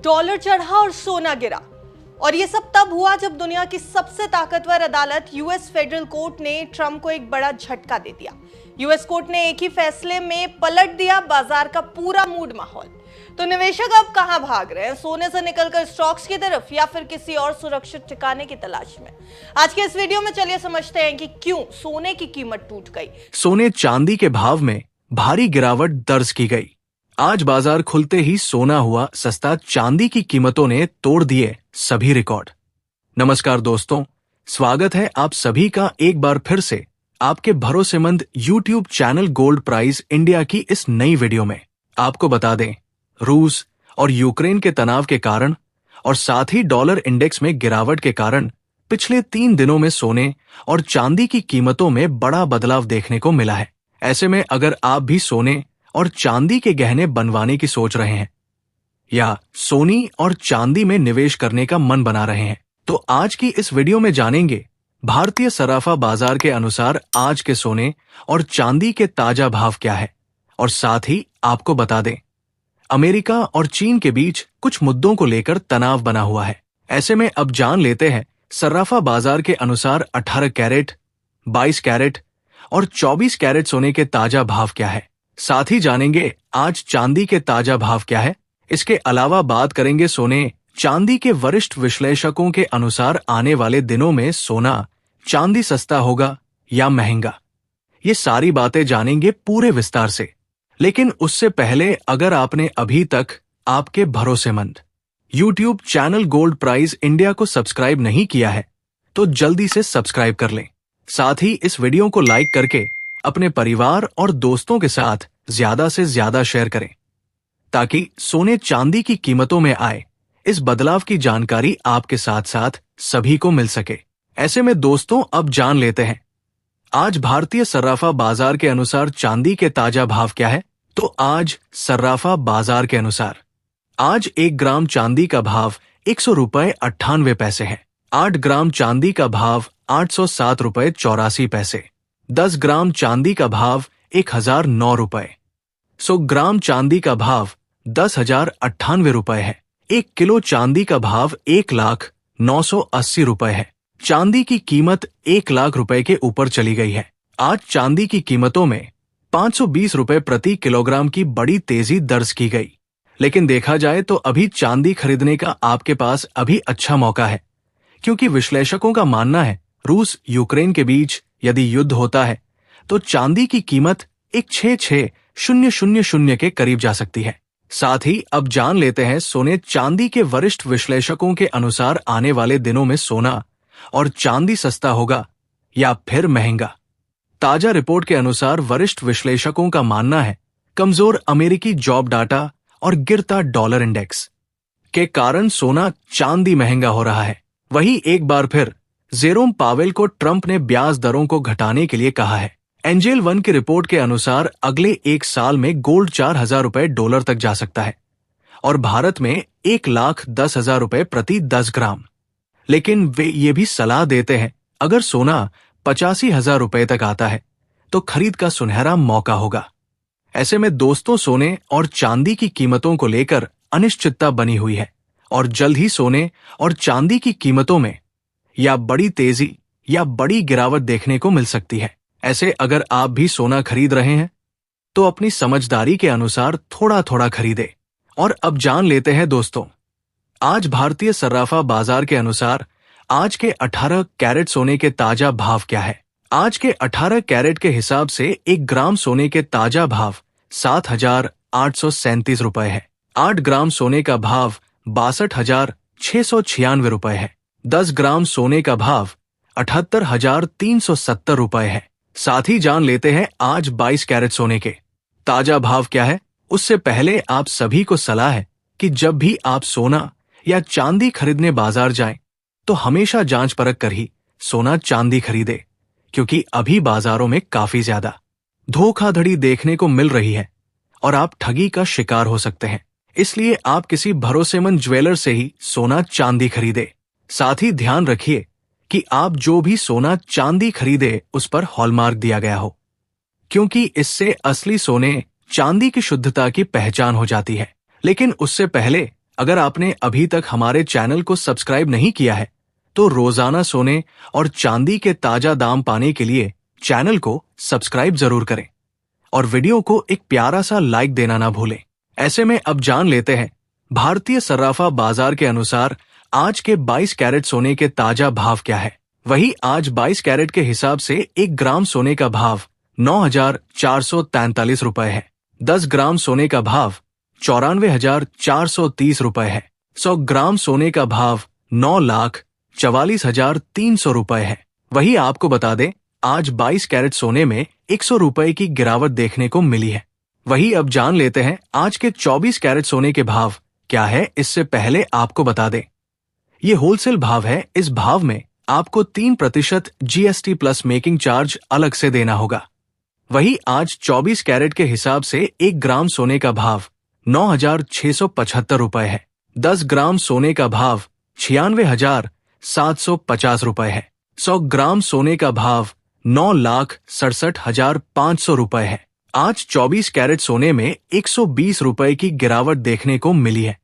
Dollar चढ़ा और सोना गिरा। और ये सब तब हुआ जब दुनिया की सबसे ताकतवर अदालत यूएस फेडरल कोर्ट ने ट्रंप को एक बड़ा झटका दे दिया। यूएस कोर्ट ने एक ही फैसले में पलट दिया बाजार का पूरा मूड माहौल। तो निवेशक अब कहां भाग रहे हैं, सोने से निकलकर स्टॉक्स की तरफ या फिर किसी और सुरक्षित ठिकाने की तलाश में? आज के इस वीडियो में चलिए समझते हैं कि क्यों सोने की कीमत टूट गई। सोने चांदी के भाव में भारी गिरावट दर्ज की गई। आज बाजार खुलते ही सोना हुआ सस्ता, चांदी की कीमतों ने तोड़ दिए सभी रिकॉर्ड। नमस्कार दोस्तों, स्वागत है आप सभी का एक बार फिर से आपके भरोसेमंद YouTube channel gold price India की इस नई वीडियो में। आपको बता दें, रूस और यूक्रेन के तनाव के कारण और साथ ही डॉलर इंडेक्स में गिरावट के कारण पिछले 3 दिनों में सोने और चांदी की कीमतों में बड़ा बदलाव देखने को मिला है। ऐसे में अगर आप भी सोने और चांदी के गहने बनवाने की सोच रहे हैं या सोनी और चांदी में निवेश करने का मन बना रहे हैं, तो आज की इस वीडियो में जानेंगे भारतीय सराफा बाजार के अनुसार आज के सोने और चांदी के ताजा भाव क्या है। और साथ ही आपको बता दें, अमेरिका और चीन के बीच कुछ मुद्दों को लेकर तनाव बना हुआ है। ऐसे में अब जान लेते हैं सराफा बाजार के अनुसार 18 कैरेट, 22 कैरेट और 24 कैरेट सोने के ताजा भाव क्या है। साथ ही जानेंगे आज चांदी के ताजा भाव क्या है। इसके अलावा बात करेंगे सोने चांदी के वरिष्ठ विश्लेषकों के अनुसार आने वाले दिनों में सोना चांदी सस्ता होगा या महंगा। ये सारी बातें जानेंगे पूरे विस्तार से। लेकिन उससे पहले अगर आपने अभी तक आपके भरोसेमंद YouTube channel gold price India को सब्सक्राइब नहीं किया है, तो जल्दी से सब्सक्राइब कर लें। साथ ही इस वीडियो को लाइक करके अपने परिवार और दोस्तों के साथ ज्यादा से ज्यादा शेयर करें, ताकि सोने चांदी की कीमतों में आए इस बदलाव की जानकारी आपके साथ साथ सभी को मिल सके। ऐसे में दोस्तों, अब जान लेते हैं आज भारतीय सर्राफा बाजार के अनुसार चांदी के ताजा भाव क्या है। तो आज सर्राफा बाजार के अनुसार आज 1 ग्राम चांदी का भाव 100 रुपए 98 पैसे है। 8 ग्राम चांदी का भाव 807 रुपए 84 पैसे। 10 ग्राम चांदी का भाव 1009 रुपए। 100 ग्राम चांदी का भाव 10,098 रुपए है। 1 किलो चांदी का भाव 1,0980 रुपए है। चांदी की कीमत 1 लाख रुपए के ऊपर चली गई है। आज चांदी की कीमतों में 520 रुपए प्रति किलोग्राम की बड़ी तेजी दर्ज की गई। लेकिन देखा जाए तो अभी चांदी खरीदने का आपके पास अभी अच्छा मौका है, क्योंकि विश्लेषकों का मानना है रूस यूक्रेन के बीच यदि युद्ध होता है तो चांदी की कीमत 166,000 के करीब जा सकती है। साथ ही अब जान लेते हैं सोने चांदी के वरिष्ठ विश्लेषकों के अनुसार आने वाले दिनों में सोना और चांदी सस्ता होगा या फिर महंगा। ताजा रिपोर्ट के अनुसार वरिष्ठ विश्लेषकों का मानना है कमजोर अमेरिकी जॉब डाटा और गिरता डॉलर इंडेक्स के कारण सोना चांदी महंगा हो रहा है। वहीं एक बार फिर जेरोम पावेल को ट्रंप ने ब्याज दरों को घटाने के लिए कहा है। एंजेल वन की रिपोर्ट के अनुसार अगले 1 साल में गोल्ड 4,000 रुपए डॉलर तक जा सकता है और भारत में 1,10,000 रुपए प्रति 10 ग्राम। लेकिन वे ये भी सलाह देते हैं अगर सोना 85,000 रुपए तक आता है तो खरीद का सुनहरा मौका होगा। ऐसे में दोस्तों, सोने और चांदी की कीमतों को लेकर अनिश्चितता बनी हुई है और जल्द ही सोने और चांदी की कीमतों में या बड़ी तेजी या बड़ी गिरावट देखने को मिल सकती है। ऐसे अगर आप भी सोना खरीद रहे हैं तो अपनी समझदारी के अनुसार थोड़ा थोड़ा खरीदे। और अब जान लेते हैं दोस्तों, आज भारतीय सर्राफा बाजार के अनुसार आज के 18 कैरेट सोने के ताजा भाव क्या है। आज के 18 कैरेट के हिसाब से 1 ग्राम सोने के ताजा भाव 7,837 रुपए है। 8 ग्राम सोने का भाव 62,696 रुपए है। 10 ग्राम सोने का भाव 78,370 रुपए है। साथ ही जान लेते हैं आज 22 कैरेट सोने के ताजा भाव क्या है। उससे पहले आप सभी को सलाह है कि जब भी आप सोना या चांदी खरीदने बाजार जाएं, तो हमेशा जांच परख कर ही सोना चांदी खरीदे, क्योंकि अभी बाजारों में काफी ज्यादा धोखाधड़ी देखने को मिल रही है और आप ठगी का शिकार हो सकते हैं। इसलिए आप किसी भरोसेमंद ज्वेलर से ही सोना चांदी खरीदे। साथ ही ध्यान रखिए कि आप जो भी सोना चांदी खरीदे उस पर हॉलमार्क दिया गया हो, क्योंकि इससे असली सोने चांदी की शुद्धता की पहचान हो जाती है। लेकिन उससे पहले अगर आपने अभी तक हमारे चैनल को सब्सक्राइब नहीं किया है तो रोजाना सोने और चांदी के ताजा दाम पाने के लिए चैनल को सब्सक्राइब जरूर करें और वीडियो को एक प्यारा सा लाइक देना ना भूलें। ऐसे में अब जान लेते हैं भारतीय सर्राफा बाजार के अनुसार आज के 22 कैरेट सोने के ताजा भाव क्या है। वही आज 22 कैरेट के हिसाब से 1 ग्राम सोने का भाव 9,443 रुपए है। 10 ग्राम सोने का भाव 94,430 रुपए है। 100 ग्राम सोने का भाव 9,44,300 रुपए है। वही आपको बता दें आज 22 कैरेट सोने में 100 रुपए की गिरावट देखने को मिली है। वही अब जान लेते हैं आज के 24 कैरेट सोने के भाव क्या है। इससे पहले आपको बता दें ये होलसेल भाव है। इस भाव में आपको 3% GST प्लस मेकिंग चार्ज अलग से देना होगा। वही आज 24 कैरेट के हिसाब से 1 ग्राम सोने का भाव 9,675 रुपए है। 10 ग्राम सोने का भाव 96,750 रुपए है। 100 ग्राम सोने का भाव 9,67,500 रुपए है। आज 24 कैरेट सोने में 120 रुपए की गिरावट देखने को मिली है।